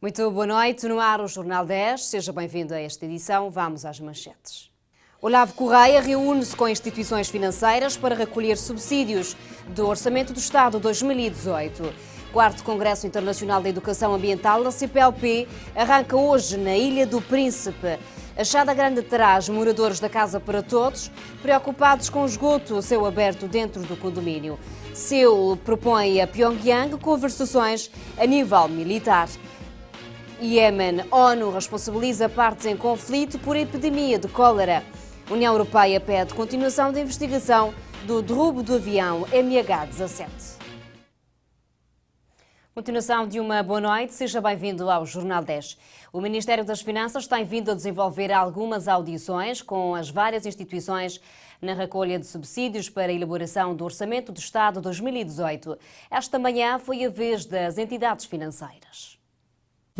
Muito boa noite, no ar o Jornal 10. Seja bem-vindo a esta edição. Vamos às manchetes. Olavo Correia reúne-se com instituições financeiras para recolher subsídios do Orçamento do Estado 2018. Quarto Congresso Internacional da Educação Ambiental da CPLP arranca hoje na Ilha do Príncipe. Achada Grande traz moradores da Casa para Todos preocupados com o esgoto a céu aberto dentro do condomínio. Seul propõe a Pyongyang conversações a nível militar. Iêmen, ONU responsabiliza partes em conflito por epidemia de cólera. União Europeia pede continuação da investigação do derrubo do avião MH17. Continuação de uma boa noite, seja bem-vindo ao Jornal 10. O Ministério das Finanças tem vindo a desenvolver algumas audições com as várias instituições na recolha de subsídios para a elaboração do Orçamento do Estado 2018. Esta manhã foi a vez das entidades financeiras.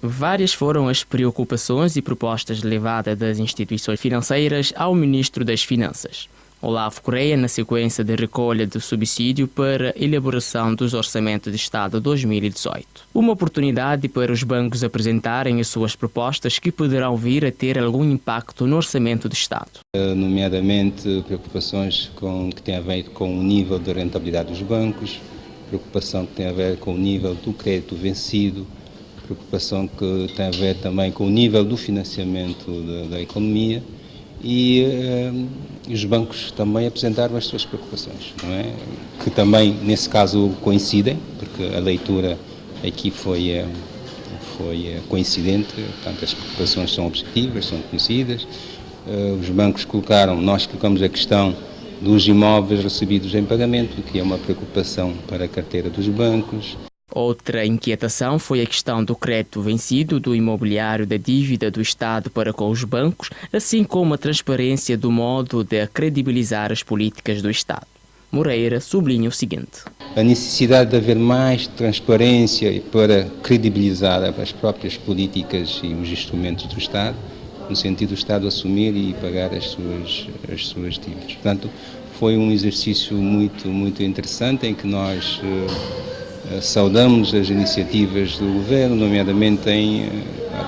Várias foram as preocupações e propostas levadas das instituições financeiras ao Ministro das Finanças, Olavo Correia, na sequência de recolha de subsídio para a elaboração dos Orçamentos de Estado 2018. Uma oportunidade para os bancos apresentarem as suas propostas que poderão vir a ter algum impacto no Orçamento do Estado. Nomeadamente preocupações que têm a ver com o nível de rentabilidade dos bancos, preocupação que tem a ver com o nível do crédito vencido, preocupação que tem a ver também com o nível do financiamento da economia e os bancos também apresentaram as suas preocupações, não é? Que também, nesse caso, coincidem, porque a leitura aqui foi coincidente, portanto as preocupações são objetivas, são conhecidas. Nós colocamos a questão dos imóveis recebidos em pagamento, que é uma preocupação para a carteira dos bancos. Outra inquietação foi a questão do crédito vencido do imobiliário da dívida do Estado para com os bancos, assim como a transparência do modo de credibilizar as políticas do Estado. Moreira sublinha o seguinte: a necessidade de haver mais transparência para credibilizar as próprias políticas e os instrumentos do Estado, no sentido do Estado assumir e pagar as suas dívidas. Portanto, foi um exercício muito interessante em que nós saudamos as iniciativas do Governo, nomeadamente em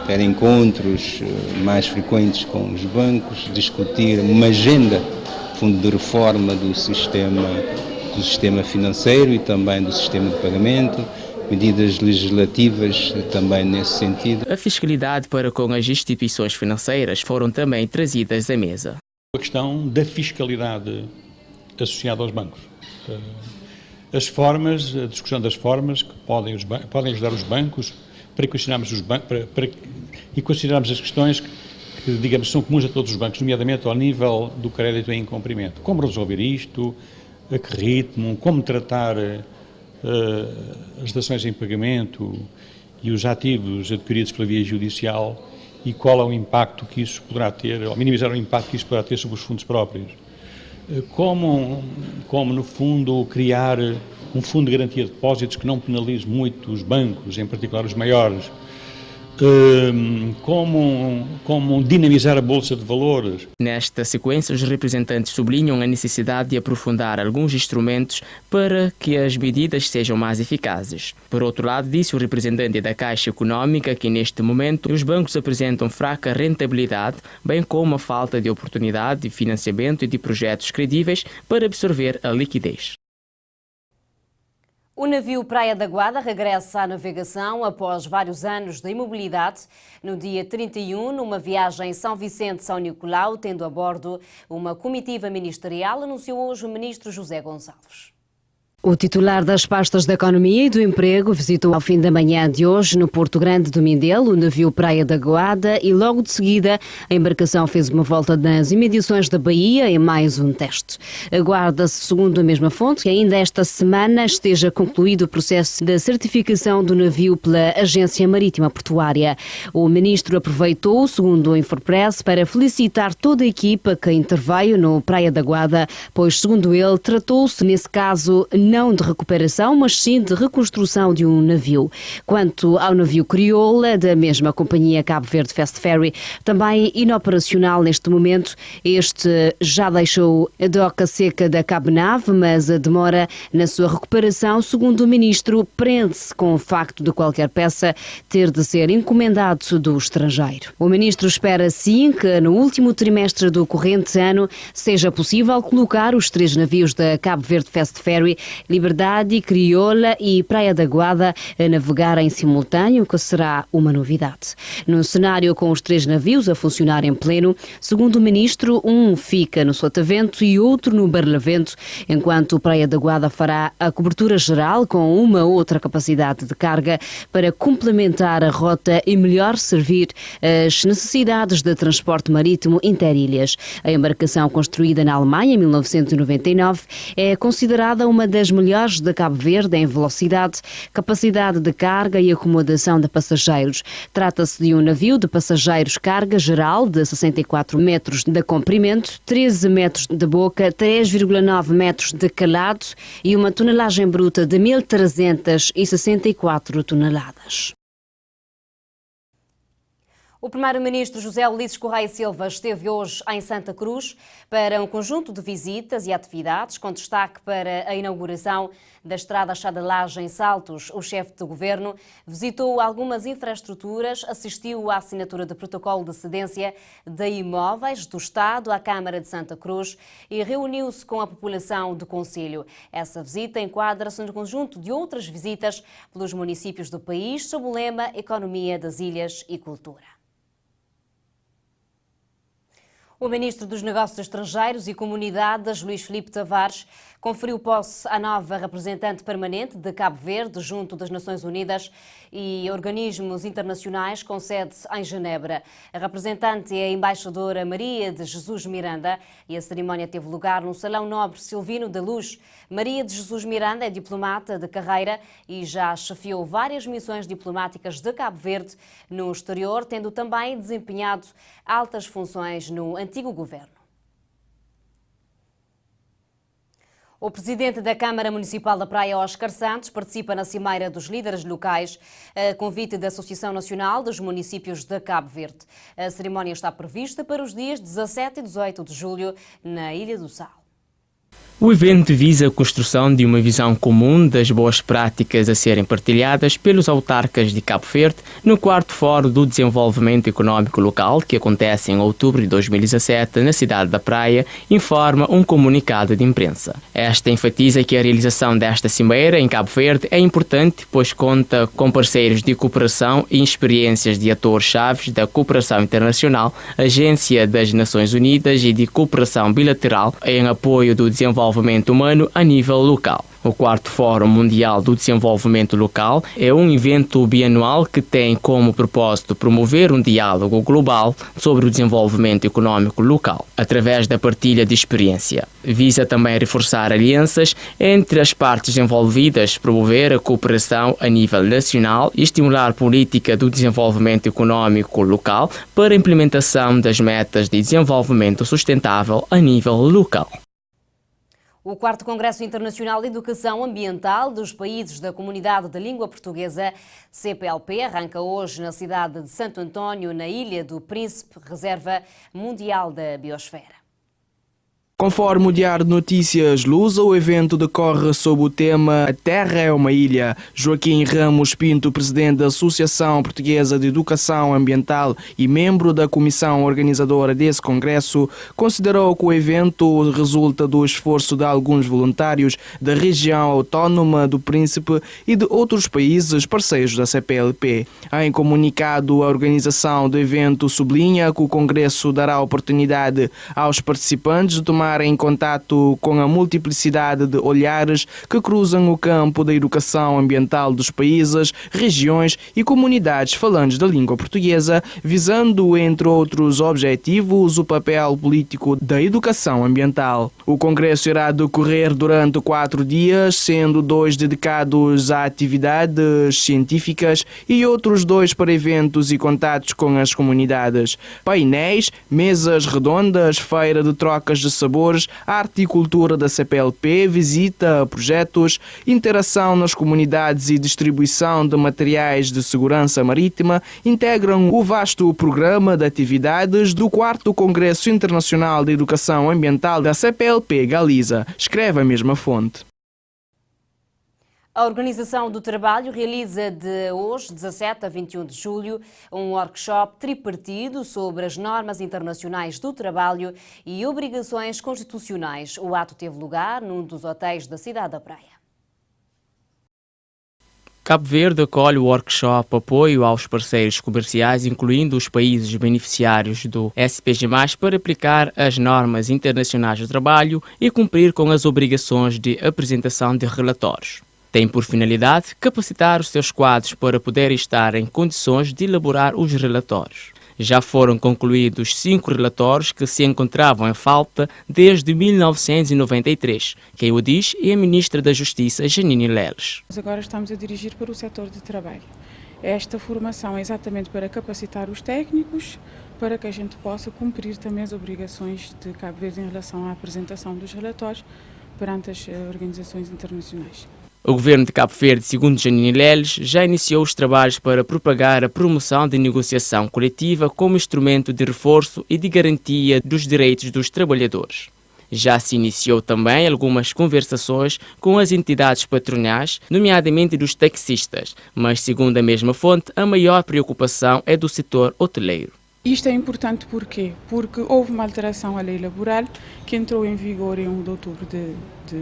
ter encontros mais frequentes com os bancos, discutir uma agenda de reforma do sistema financeiro e também do sistema de pagamento, medidas legislativas também nesse sentido. A fiscalidade para com as instituições financeiras foram também trazidas à mesa. A questão da fiscalidade associada aos bancos. A discussão das formas que podem ajudar os bancos para equacionarmos as questões que, digamos, são comuns a todos os bancos, nomeadamente ao nível do crédito em incumprimento. Como resolver isto, a que ritmo, como tratar as dações em pagamento e os ativos adquiridos pela via judicial e qual é o impacto que isso poderá ter, ou minimizar o impacto que isso poderá ter sobre os fundos próprios. Como no fundo, criar um fundo de garantia de depósitos que não penalize muito os bancos, em particular os maiores. Como dinamizar a Bolsa de Valores. Nesta sequência, os representantes sublinham a necessidade de aprofundar alguns instrumentos para que as medidas sejam mais eficazes. Por outro lado, disse o representante da Caixa Económica que, neste momento, os bancos apresentam fraca rentabilidade, bem como a falta de oportunidade de financiamento e de projetos credíveis para absorver a liquidez. O navio Praia da Guada regressa à navegação após vários anos de imobilidade. No dia 31, numa viagem São Vicente-São Nicolau, tendo a bordo uma comitiva ministerial, anunciou hoje o ministro José Gonçalves. O titular das pastas da Economia e do Emprego visitou ao fim da manhã de hoje no Porto Grande do Mindelo o navio Praia da Guada e logo de seguida a embarcação fez uma volta nas imediações da Bahia em mais um teste. Aguarda-se, segundo a mesma fonte, que ainda esta semana esteja concluído o processo da certificação do navio pela Agência Marítima Portuária. O ministro aproveitou, segundo o Infopress, para felicitar toda a equipa que interveio no Praia da Guada, pois, segundo ele, tratou-se, nesse caso, não de recuperação, mas sim de reconstrução de um navio. Quanto ao navio Crioula, da mesma companhia Cabo Verde Fast Ferry, também inoperacional neste momento, este já deixou a doca seca da Cabo Nave, mas a demora na sua recuperação, segundo o ministro, prende-se com o facto de qualquer peça ter de ser encomendado do estrangeiro. O ministro espera sim que no último trimestre do corrente ano seja possível colocar os 3 navios da Cabo Verde Fast Ferry, Liberdade, Crioula e Praia da Guada a navegar em simultâneo, que será uma novidade. Num cenário com os 3 navios a funcionar em pleno, segundo o ministro, um fica no Sotavento e outro no Barlavento, enquanto Praia da Guada fará a cobertura geral com uma outra capacidade de carga para complementar a rota e melhor servir as necessidades de transporte marítimo interilhas. A embarcação construída na Alemanha em 1999 é considerada uma das melhores de Cabo Verde em velocidade, capacidade de carga e acomodação de passageiros. Trata-se de um navio de passageiros carga geral de 64 metros de comprimento, 13 metros de boca, 3,9 metros de calado e uma tonelagem bruta de 1.364 toneladas. O primeiro-ministro José Ulisses Correia Silva esteve hoje em Santa Cruz para um conjunto de visitas e atividades, com destaque para a inauguração da estrada Chadalagem em Saltos. O chefe de governo visitou algumas infraestruturas, assistiu à assinatura de protocolo de cedência de imóveis do Estado à Câmara de Santa Cruz e reuniu-se com a população do concelho. Essa visita enquadra-se no conjunto de outras visitas pelos municípios do país sob o lema Economia das Ilhas e Cultura. O ministro dos Negócios Estrangeiros e Comunidades, Luís Filipe Tavares, conferiu posse à nova representante permanente de Cabo Verde junto das Nações Unidas e organismos internacionais com sede em Genebra. A representante é a embaixadora Maria de Jesus Miranda e a cerimónia teve lugar no Salão Nobre Silvino da Luz. Maria de Jesus Miranda é diplomata de carreira e já chefiou várias missões diplomáticas de Cabo Verde no exterior, tendo também desempenhado altas funções no antigo governo. O presidente da Câmara Municipal da Praia, Óscar Santos, participa na Cimeira dos Líderes Locais, a convite da Associação Nacional dos Municípios de Cabo Verde. A cerimónia está prevista para os dias 17 e 18 de julho, na Ilha do Sal. O evento visa a construção de uma visão comum das boas práticas a serem partilhadas pelos autarcas de Cabo Verde no 4º Fórum do Desenvolvimento Económico Local, que acontece em outubro de 2017 na cidade da Praia, informa um comunicado de imprensa. Esta enfatiza que a realização desta cimeira em Cabo Verde é importante, pois conta com parceiros de cooperação e experiências de atores-chave da cooperação internacional, Agência das Nações Unidas e de cooperação bilateral em apoio do desenvolvimento humano a nível local. O 4º Fórum Mundial do Desenvolvimento Local é um evento bianual que tem como propósito promover um diálogo global sobre o desenvolvimento econômico local, através da partilha de experiência. Visa também reforçar alianças entre as partes envolvidas, promover a cooperação a nível nacional e estimular a política do desenvolvimento econômico local para a implementação das metas de desenvolvimento sustentável a nível local. O 4º Congresso Internacional de Educação Ambiental dos Países da Comunidade da Língua Portuguesa, CPLP, arranca hoje na cidade de Santo António, na Ilha do Príncipe, Reserva Mundial da Biosfera. Conforme o Diário de Notícias Lusa, o evento decorre sob o tema A Terra é uma Ilha. Joaquim Ramos Pinto, presidente da Associação Portuguesa de Educação Ambiental e membro da comissão organizadora desse congresso, considerou que o evento resulta do esforço de alguns voluntários da região autónoma do Príncipe e de outros países parceiros da CPLP. Em comunicado, a organização do evento sublinha que o congresso dará oportunidade aos participantes de tomar em contato com a multiplicidade de olhares que cruzam o campo da educação ambiental dos países, regiões e comunidades falantes da língua portuguesa, visando, entre outros objetivos, o papel político da educação ambiental. O congresso irá decorrer durante 4 dias, sendo 2 dedicados a atividades científicas e outros 2 para eventos e contatos com as comunidades. Painéis, mesas redondas, feira de trocas de sabor sabores, arte e cultura da CPLP, visita a projetos, interação nas comunidades e distribuição de materiais de segurança marítima integram o vasto programa de atividades do 4º Congresso Internacional de Educação Ambiental da CPLP Galiza, escreve a mesma fonte. A Organização do Trabalho realiza de hoje, 17 a 21 de julho, um workshop tripartido sobre as normas internacionais do trabalho e obrigações constitucionais. O ato teve lugar num dos hotéis da cidade da Praia. Cabo Verde acolhe o workshop Apoio aos Parceiros Comerciais, incluindo os países beneficiários do SPG+, para aplicar as normas internacionais do trabalho e cumprir com as obrigações de apresentação de relatórios. Tem por finalidade capacitar os seus quadros para poderem estar em condições de elaborar os relatórios. Já foram concluídos 5 relatórios que se encontravam em falta desde 1993. Quem o diz é a Ministra da Justiça, Janine Leles. Agora estamos a dirigir para o setor de trabalho. Esta formação é exatamente para capacitar os técnicos, para que a gente possa cumprir também as obrigações de Cabo Verde em relação à apresentação dos relatórios perante as organizações internacionais. O governo de Cabo Verde, segundo Janine Leles, já iniciou os trabalhos para propagar a promoção de negociação coletiva como instrumento de reforço e de garantia dos direitos dos trabalhadores. Já se iniciou também algumas conversações com as entidades patronais, nomeadamente dos taxistas, mas, segundo a mesma fonte, a maior preocupação é do setor hoteleiro. Isto é importante porque houve uma alteração à lei laboral que entrou em vigor em 1 de outubro de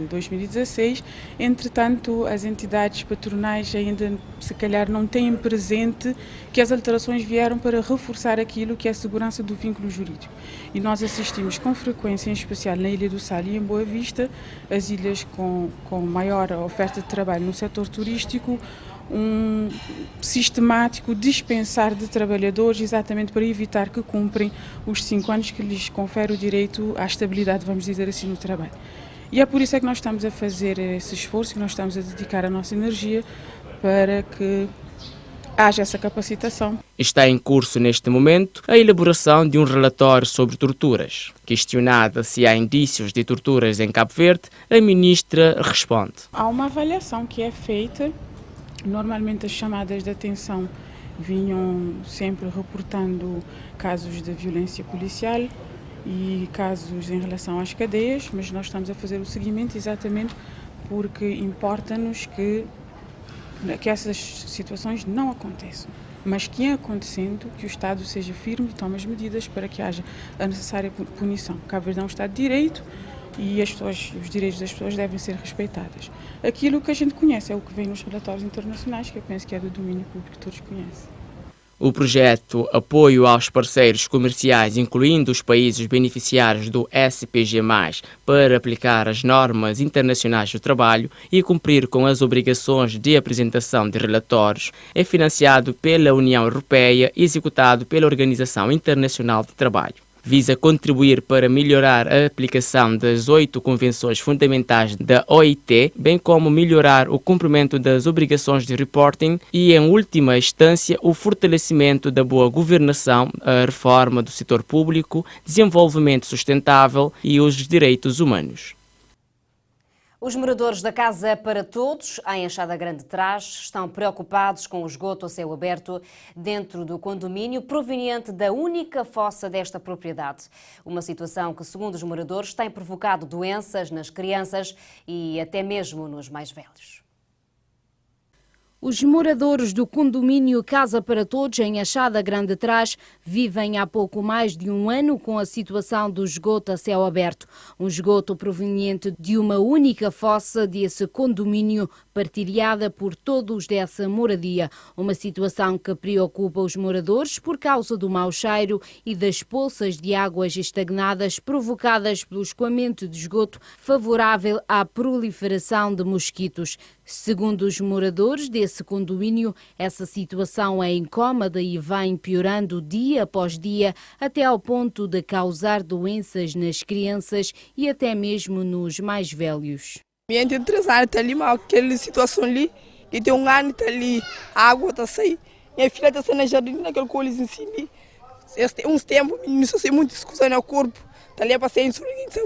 2016. Entretanto, as entidades patronais ainda, se calhar, não têm presente que as alterações vieram para reforçar aquilo que é a segurança do vínculo jurídico. E nós assistimos com frequência, em especial na Ilha do Sal e em Boa Vista, as ilhas com maior oferta de trabalho no setor turístico, um sistemático dispensar de trabalhadores exatamente para evitar que cumprem os 5 anos que lhes confere o direito à estabilidade, vamos dizer assim, no trabalho. E é por isso é que nós estamos a fazer esse esforço, que nós estamos a dedicar a nossa energia para que haja essa capacitação. Está em curso neste momento a elaboração de um relatório sobre torturas. Questionada se há indícios de torturas em Cabo Verde, a ministra responde. Há uma avaliação que é feita. Normalmente as chamadas de atenção vinham sempre reportando casos de violência policial e casos em relação às cadeias, mas nós estamos a fazer o seguimento exatamente porque importa-nos que essas situações não aconteçam, mas que, acontecendo, que o Estado seja firme e tome as medidas para que haja a necessária punição. Cabo Verde é um Estado de Direito e os direitos das pessoas devem ser respeitados. Aquilo que a gente conhece é o que vem nos relatórios internacionais, que eu penso que é do domínio público que todos conhecem. O projeto Apoio aos Parceiros Comerciais, incluindo os países beneficiários do SPG+, para aplicar as normas internacionais do trabalho e cumprir com as obrigações de apresentação de relatórios, é financiado pela União Europeia e executado pela Organização Internacional do Trabalho. Visa contribuir para melhorar a aplicação das 8 convenções fundamentais da OIT, bem como melhorar o cumprimento das obrigações de reporting e, em última instância, o fortalecimento da boa governação, a reforma do setor público, desenvolvimento sustentável e os direitos humanos. Os moradores da Casa para Todos, em Enxada Grande Trás, estão preocupados com o esgoto a céu aberto dentro do condomínio proveniente da única fossa desta propriedade. Uma situação que, segundo os moradores, tem provocado doenças nas crianças e até mesmo nos mais velhos. Os moradores do condomínio Casa para Todos, em Enxada Grande Trás, vivem há pouco mais de um ano com a situação do esgoto a céu aberto. Um esgoto proveniente de uma única fossa desse condomínio, partilhada por todos dessa moradia. Uma situação que preocupa os moradores por causa do mau cheiro e das poças de águas estagnadas provocadas pelo escoamento de esgoto favorável à proliferação de mosquitos. Segundo os moradores desse condomínio, essa situação é incómoda e vai piorando dia após dia, até ao ponto de causar doenças nas crianças e até mesmo nos mais velhos. Minha gente de 3 anos está ali, mas aquela situação ali, que tem 1 ano está ali, a água está saindo, minha filha está saindo na jardim, naquele colis em cima. Uns tempos, o menino só sei muito discussão no corpo, Tá ali passei em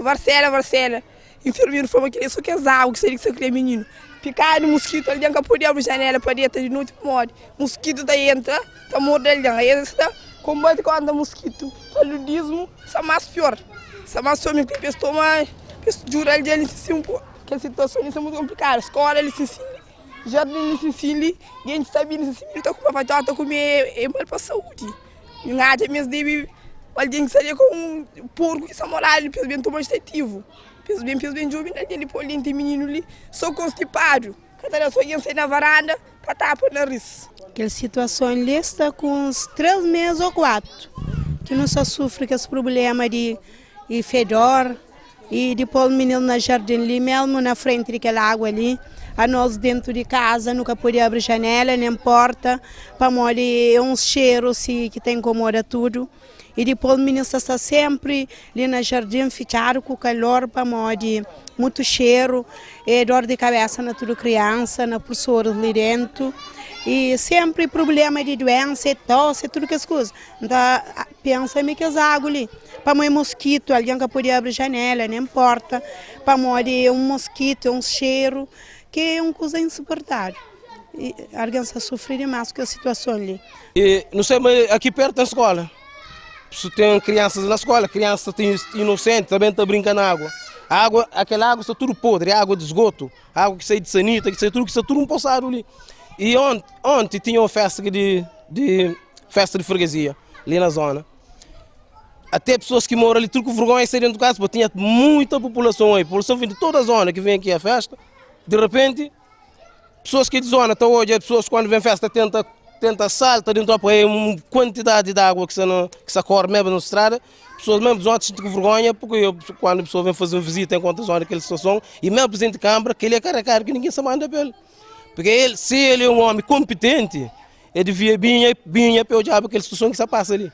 Varcela. Enfermeiro falou que ele só quer água, que seria que você queria menino. Picar no mosquito ali dentro, podia abrir a janela para dentro de noite, morre. Mosquito tá entra, tá morto ali dentro. Aí está combate contra mosquito. Paludismo, isso é mais pior. Isso é mais pior, que pessoa mais, jura ele ali se um pouco. Que a situação é muito complicada. Escola ele se jardim ele se sili, gente está vindo se tá com uma tá com é mal para saúde. Nada mesmo deve, alguém seria com um porco que moral, pelo bem tomar estetivo. Pelo bem jovem ele pode ter menino ali, só constipado. Cada só ia sair na varanda, para tapar o nariz. Aquela situação ali está com uns 3 meses ou 4, que não só sofre com esse problema de fedor e de pôr o menino na jardim ali, mesmo na frente daquela água ali. A nós dentro de casa nunca podia abrir janela, nem porta, para morrer uns cheiros que tem incomoda tudo. E depois o menino está sempre ali na jardim, fechado com calor, para morrer muito cheiro, e dor de cabeça na tudo criança, na professora ali dentro. E sempre problema de doença, tosse, tudo que as coisas. Então, pensa-me que as águas ali, para morrer mosquito, alguém que podia abrir janela, nem porta, para morrer um mosquito, um cheiro, que é uma coisa insuportável. E alguém está sofrendo demais com a situação ali. E, não sei, mas aqui perto da escola, se tem crianças na escola, crianças inocentes também estão brincando na água. Aquela água está tudo podre, água de esgoto, água que sai de sanita, que sai tudo um poçado ali. E ontem tinha uma festa festa de freguesia, ali na zona. Até pessoas que moram ali, tudo com vergonha, saíram do casa, porque tinha muita população aí, população de toda a zona que vem aqui à festa. De repente, pessoas que de zona estão hoje, as pessoas quando vem festa tenta saltar dentro para aí uma quantidade de água que se corre mesmo na estrada. Pessoas mesmo de zona sentem com vergonha, porque quando a pessoa vem fazer uma visita encontra a zona aquela situação, e mesmo o presidente de Câmara, que ele é cara que ninguém se manda para ele. Porque se ele é um homem competente, ele devia vir para o diabo aquela situação que se passa ali.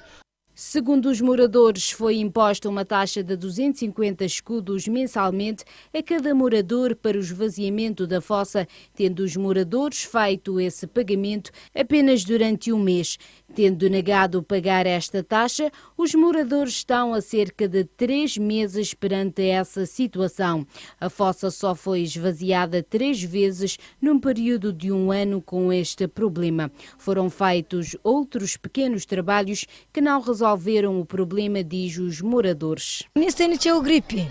Segundo os moradores, foi imposta uma taxa de 250 escudos mensalmente a cada morador para o esvaziamento da fossa, tendo os moradores feito esse pagamento apenas durante um mês. Tendo negado pagar esta taxa, os moradores estão há cerca de 3 meses perante essa situação. A fossa só foi esvaziada 3 vezes num período de um ano com este problema. Foram feitos outros pequenos trabalhos que não resolveram o problema, diz os moradores. Ministério tinha gripe,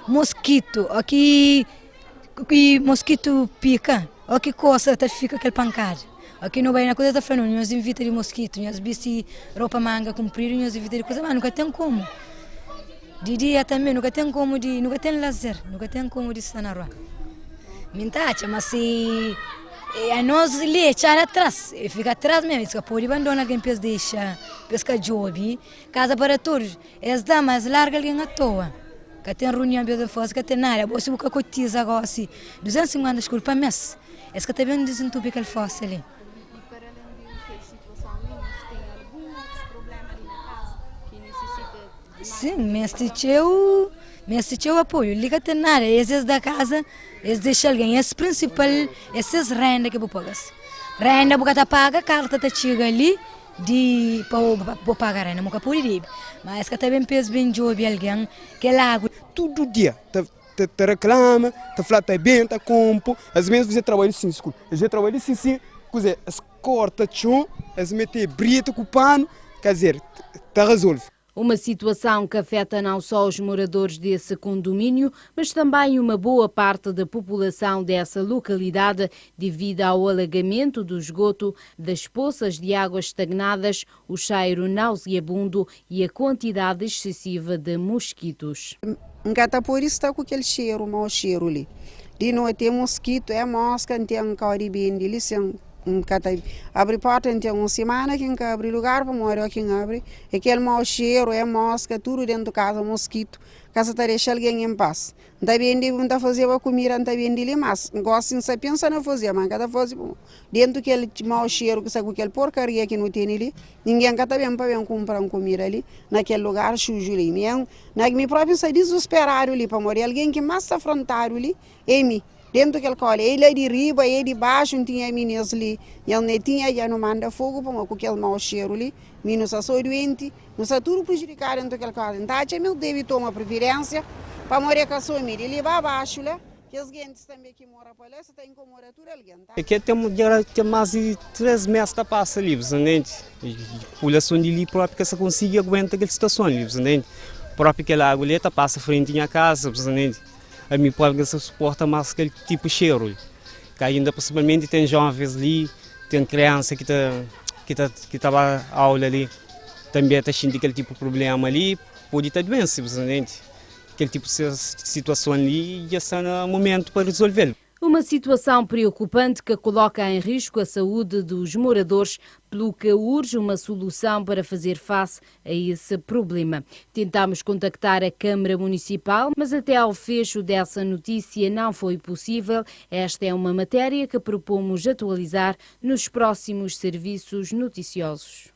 mosquito, aqui mosquito pica, aqui coça, fica aquele pancado. Aqui não vai na coisa da frente, nós evita de mosquito, nós viste roupa manga comprida, nós evita de coisa, mas nunca tem como. De dia também, nunca tem lazer, nunca tem como de estar na rua. Mintacha, mas se a nós lhe echar atrás, fica atrás mesmo, se pode abandonar alguém para deixar, pesca job, casa para todos, as damas larga alguém à toa. Que tem reunião de força, que tem nada, você busca cotiza agora assim, 250 escuros para mês, é que também desentupir aquele fossa ali. Sim, me assistiu apoio. Liga tem nada, esses da casa, eles deixam alguém. Esse principal, esses renda que eu pago. Renda porque paga, carta tá chega ali de para pagar renda, nunca pode ir. Mas que também pensa bem de ouvir alguém que lá água todo dia te reclama, te fala tá bem, tá compro. Às vezes você trabalha assim, escuta. Você trabalha assim, coisa, as corta chão, as mete brito com pano, quer dizer, tá resolve. Uma situação que afeta não só os moradores desse condomínio, mas também uma boa parte da população dessa localidade devido ao alagamento do esgoto, das poças de águas estagnadas, o cheiro nauseabundo e a quantidade excessiva de mosquitos. Engata por isso está com aquele cheiro, mau cheiro ali. De noite tem mosquito, é mosca, não tem um caribim de lição. Abre porta, tem uma semana que abre lugar para morar aqui abre. Aquele mau cheiro, é mosca, tudo dentro de casa, mosquito. Casa está deixa alguém em paz. Não está bem de não fazer a comida, não está bem de mas gosta de pensar na fazer, mas cada fazer dentro daquele mau cheiro que sai com aquele porcaria que não tem ali. Ninguém está bem para comprar uma comida ali, naquele lugar sujo ali. Na minha própria sai desesperado ali para morar alguém que mais está afrontado ali, é mim. dentro daquele colo. Ele é de riba, ele é de baixo, não tinha meninos ali. Ele não tinha, já não manda fogo, com aquele mau cheiro ali. Meninos são doentes, não está tudo prejudicado dentro daquele colo. Então, ele deve tomar preferência para morrer com a sua família. Ele vai abaixo, né? Que as gente também que moram para lá, você tem que morar tudo ali. Aqui tem mais de 3 meses que passa ali, entende? E a população de ali própria que se consegue aguentar aquela situação ali, entende? Própria aquela água ali passa frente à casa, entende? A minha pobre se suporta mais aquele tipo de cheiro. Que ainda possivelmente tem jovens ali, tem criança que está a aula ali, também está sentindo aquele tipo de problema ali, pode ter doença, entende? Aquele tipo de situação ali e esse é o momento para resolver. Uma situação preocupante que coloca em risco a saúde dos moradores, pelo que urge uma solução para fazer face a esse problema. Tentamos contactar a Câmara Municipal, mas até ao fecho dessa notícia não foi possível. Esta é uma matéria que propomos atualizar nos próximos serviços noticiosos.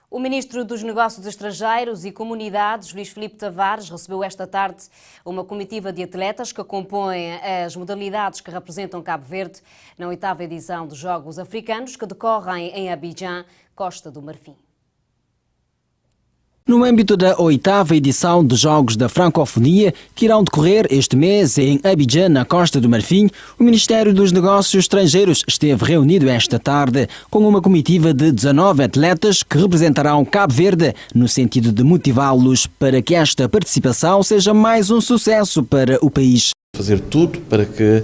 O Ministro dos Negócios Estrangeiros e Comunidades, Luís Filipe Tavares, recebeu esta tarde uma comitiva de atletas que compõem as modalidades que representam Cabo Verde na 8ª edição dos Jogos Africanos, que decorrem em Abidjan, Costa do Marfim. No âmbito da 8ª edição dos Jogos da Francofonia, que irão decorrer este mês em Abidjan, na Costa do Marfim, o Ministério dos Negócios Estrangeiros esteve reunido esta tarde com uma comitiva de 19 atletas que representarão Cabo Verde, no sentido de motivá-los para que esta participação seja mais um sucesso para o país. Fazer tudo para que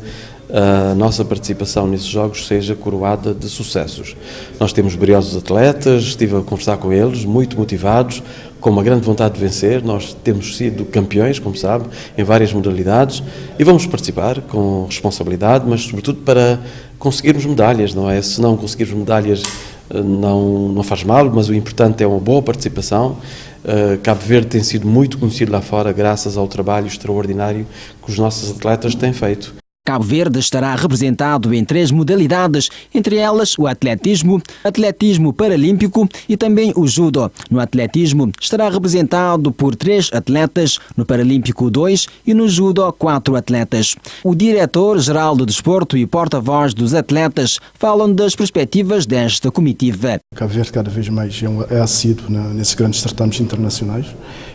a nossa participação nesses jogos seja coroada de sucessos. Nós temos briosos atletas, estive a conversar com eles, muito motivados, com uma grande vontade de vencer. Nós temos sido campeões, como sabe, em várias modalidades e vamos participar com responsabilidade, mas sobretudo para conseguirmos medalhas, não é? Se não conseguirmos medalhas não faz mal, mas o importante é uma boa participação. Cabo Verde tem sido muito conhecido lá fora graças ao trabalho extraordinário que os nossos atletas têm feito. Cabo Verde estará representado em 3 modalidades, entre elas o atletismo paralímpico e também o judo. No atletismo estará representado por 3 atletas, no paralímpico 2 e no judo 4 atletas. O diretor-geral do desporto e porta-voz dos atletas falam das perspectivas desta comitiva. Cabo Verde cada vez mais é assíduo nesses grandes certames internacionais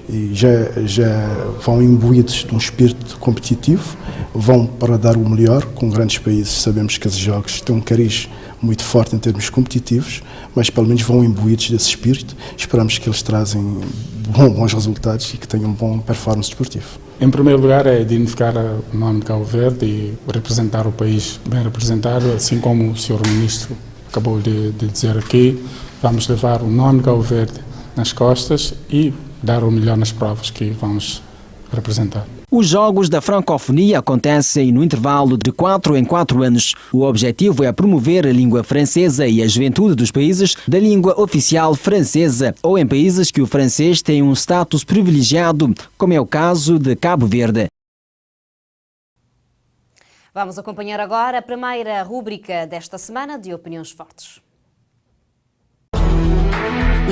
e já vão imbuídos de um espírito competitivo, vão para dar o melhor com grandes países. Sabemos que esses jogos têm um cariz muito forte em termos competitivos, mas pelo menos vão imbuídos desse espírito. Esperamos que eles trazem bons resultados e que tenham um bom performance desportivo. Em primeiro lugar é dignificar o nome de Cabo Verde e representar o país bem representado, assim como o Sr. Ministro acabou de dizer aqui. Vamos levar o nome de Cabo Verde nas costas e dar o melhor nas provas que vamos representar. Os Jogos da Francofonia acontecem no intervalo de 4 em 4 anos. O objetivo é promover a língua francesa e a juventude dos países da língua oficial francesa ou em países que o francês tem um status privilegiado, como é o caso de Cabo Verde. Vamos acompanhar agora a primeira rúbrica desta semana de Opiniões Fortes.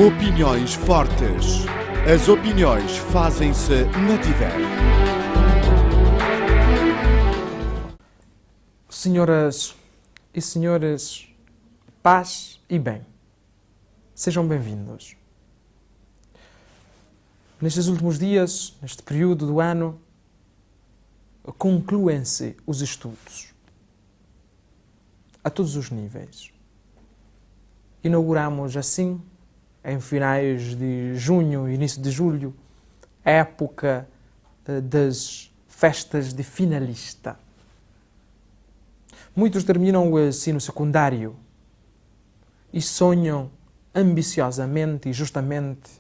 Opiniões Fortes. As opiniões fazem-se na Tiver. Senhoras e senhores, paz e bem. Sejam bem-vindos. Nestes últimos dias, neste período do ano, concluem-se os estudos a todos os níveis. Inauguramos assim, em finais de junho e início de julho, a época das festas de finalista. Muitos terminam o ensino secundário e sonham ambiciosamente e justamente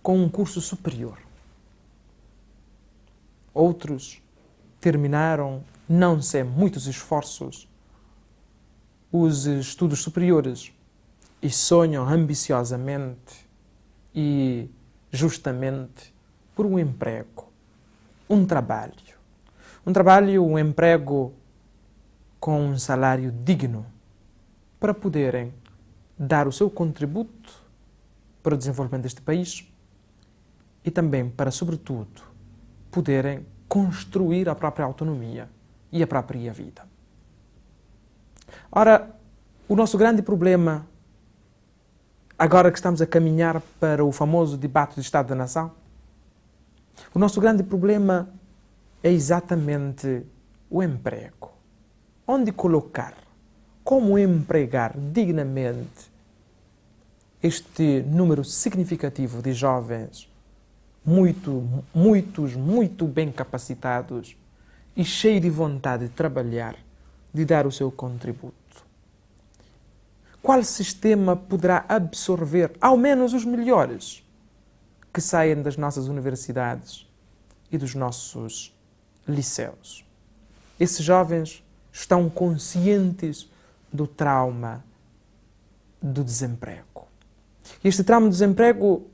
com um curso superior. Outros terminaram, não sem muitos esforços, os estudos superiores e sonham ambiciosamente e justamente por um emprego, um trabalho, um emprego com um salário digno para poderem dar o seu contributo para o desenvolvimento deste país e também para, sobretudo, poderem construir a própria autonomia e a própria vida. Ora, o nosso grande problema, agora que estamos a caminhar para o famoso debate do Estado da Nação, o nosso grande problema é exatamente o emprego. Onde colocar, como empregar dignamente este número significativo de jovens muito bem capacitados e cheios de vontade de trabalhar, de dar o seu contributo. Qual sistema poderá absorver, ao menos os melhores, que saem das nossas universidades e dos nossos liceus? Esses jovens estão conscientes do trauma do desemprego. Este trauma do desemprego,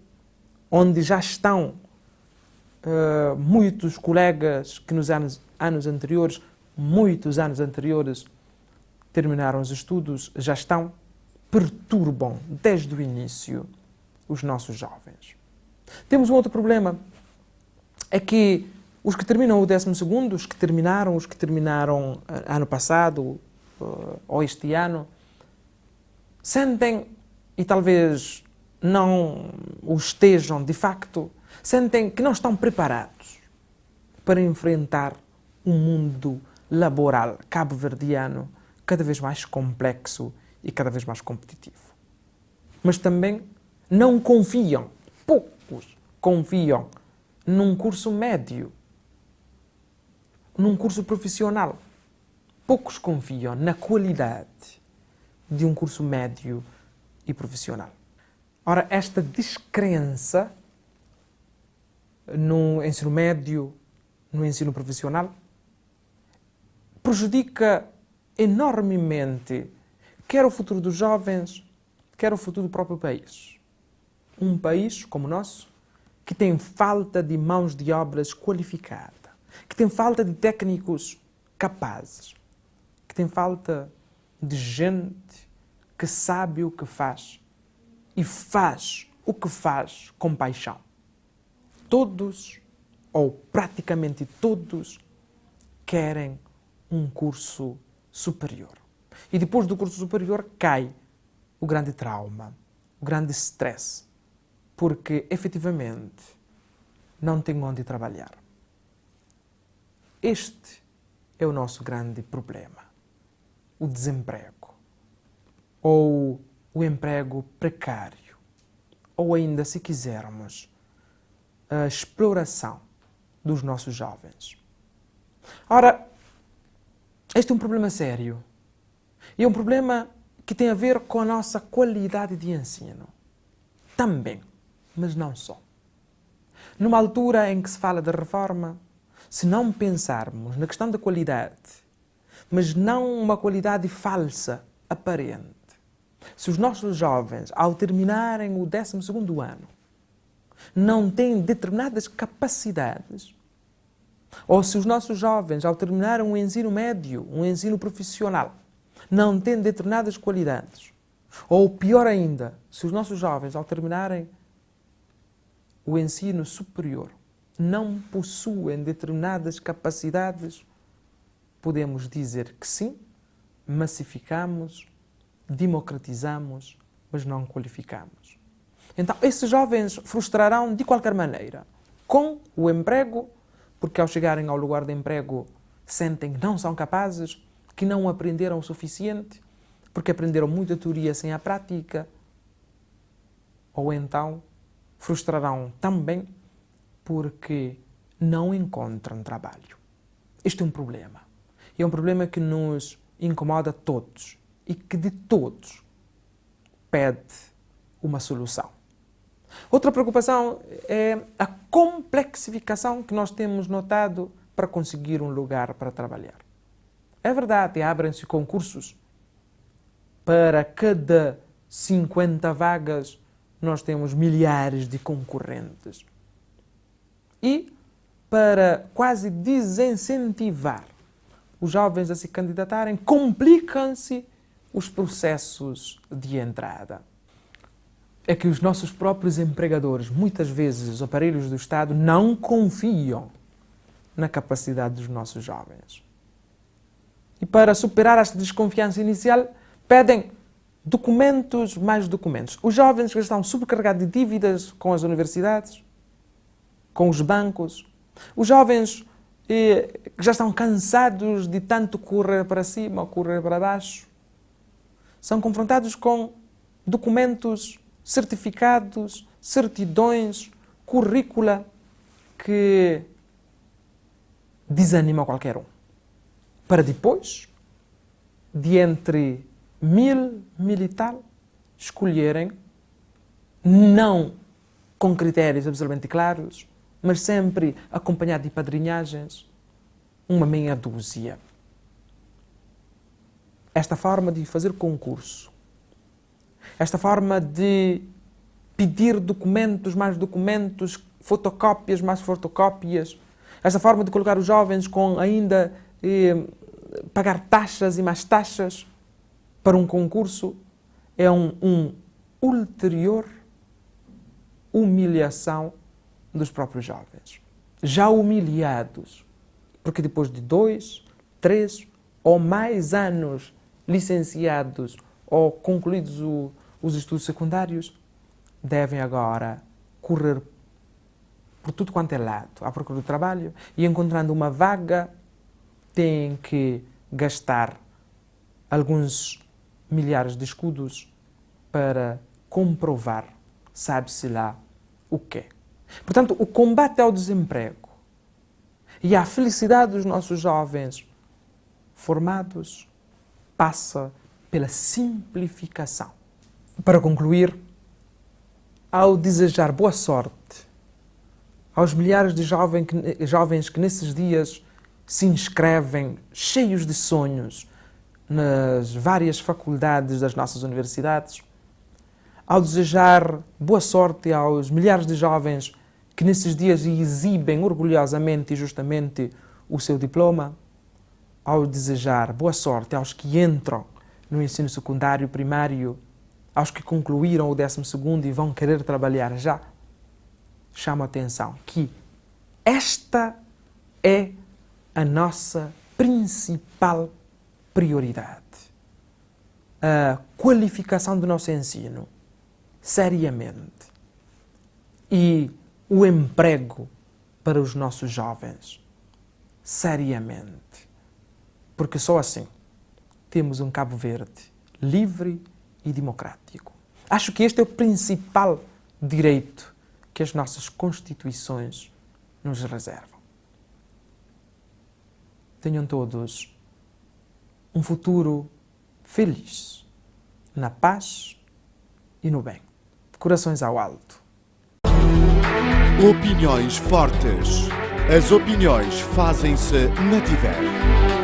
onde já estão muitos colegas que nos muitos anos anteriores, terminaram os estudos, já estão, perturbam desde o início os nossos jovens. Temos um outro problema, é que os que terminam o 12º, os que terminaram ano passado ou este ano, sentem, e talvez não o estejam de facto, sentem que não estão preparados para enfrentar um mundo laboral cabo-verdiano cada vez mais complexo e cada vez mais competitivo. Mas também não confiam, poucos confiam num curso médio, num curso profissional. Poucos confiam na qualidade de um curso médio e profissional. Ora, esta descrença no ensino médio, no ensino profissional, prejudica enormemente quer o futuro dos jovens, quer o futuro do próprio país. Um país como o nosso, que tem falta de mãos de obras qualificada, que tem falta de técnicos capazes, que tem falta de gente que sabe o que faz e faz o que faz com paixão. Todos, ou praticamente todos, querem um curso superior. E depois do curso superior cai o grande trauma, o grande stress, porque efetivamente não tem onde trabalhar. Este é o nosso grande problema, o desemprego, ou o emprego precário, ou ainda, se quisermos, a exploração dos nossos jovens. Ora, este é um problema sério. E é um problema que tem a ver com a nossa qualidade de ensino. Também, mas não só. Numa altura em que se fala de reforma, se não pensarmos na questão da qualidade, mas não uma qualidade falsa, aparente, se os nossos jovens, ao terminarem o 12º ano, não têm determinadas capacidades, ou se os nossos jovens, ao terminarem um ensino médio, um ensino profissional, não têm determinadas qualidades, ou pior ainda, se os nossos jovens, ao terminarem o ensino superior, não possuem determinadas capacidades, podemos dizer que sim, massificamos, democratizamos, mas não qualificamos. Então, esses jovens frustrarão de qualquer maneira com o emprego, porque ao chegarem ao lugar de emprego sentem que não são capazes, que não aprenderam o suficiente, porque aprenderam muita teoria sem a prática, ou então frustrarão também porque não encontram trabalho. Este é um problema. E é um problema que nos incomoda a todos e que de todos pede uma solução. Outra preocupação é a complexificação que nós temos notado para conseguir um lugar para trabalhar. É verdade, abrem-se concursos. Para cada 50 vagas, nós temos milhares de concorrentes. E, para quase desincentivar os jovens a se candidatarem, complicam-se os processos de entrada. É que os nossos próprios empregadores, muitas vezes os aparelhos do Estado, não confiam na capacidade dos nossos jovens. E para superar esta desconfiança inicial, pedem documentos, mais documentos. Os jovens que estão sobrecarregados de dívidas com as universidades, com os bancos, os jovens que já estão cansados de tanto correr para cima ou correr para baixo, são confrontados com documentos, certificados, certidões, currícula que desanimam qualquer um. Para depois, de entre 1000 e tal, escolherem, não com critérios absolutamente claros, mas sempre acompanhado de padrinhagens, uma meia dúzia. Esta forma de fazer concurso, esta forma de pedir documentos, mais documentos, fotocópias, mais fotocópias, esta forma de colocar os jovens com ainda pagar taxas e mais taxas para um concurso é um ulterior humilhação dos próprios jovens. Já humilhados, porque depois de 2, 3 ou mais anos licenciados ou concluídos os estudos secundários, devem agora correr por tudo quanto é lado à procura do trabalho e, encontrando uma vaga, têm que gastar alguns milhares de escudos para comprovar, sabe-se lá o quê. Portanto, o combate ao desemprego e à felicidade dos nossos jovens formados passa pela simplificação. Para concluir, ao desejar boa sorte aos milhares de jovens que nesses dias se inscrevem cheios de sonhos nas várias faculdades das nossas universidades, ao desejar boa sorte aos milhares de jovens que nesses dias exibem orgulhosamente e justamente o seu diploma, ao desejar boa sorte aos que entram no ensino secundário primário, aos que concluíram o 12º e vão querer trabalhar já, chamo a atenção que esta é a nossa principal prioridade. A qualificação do nosso ensino, seriamente, e o emprego para os nossos jovens, seriamente. Porque só assim temos um Cabo Verde livre e democrático. Acho que este é o principal direito que as nossas constituições nos reservam. Tenham todos um futuro feliz, na paz e no bem. Corações ao alto. Opiniões fortes. As opiniões fazem-se na Tiver.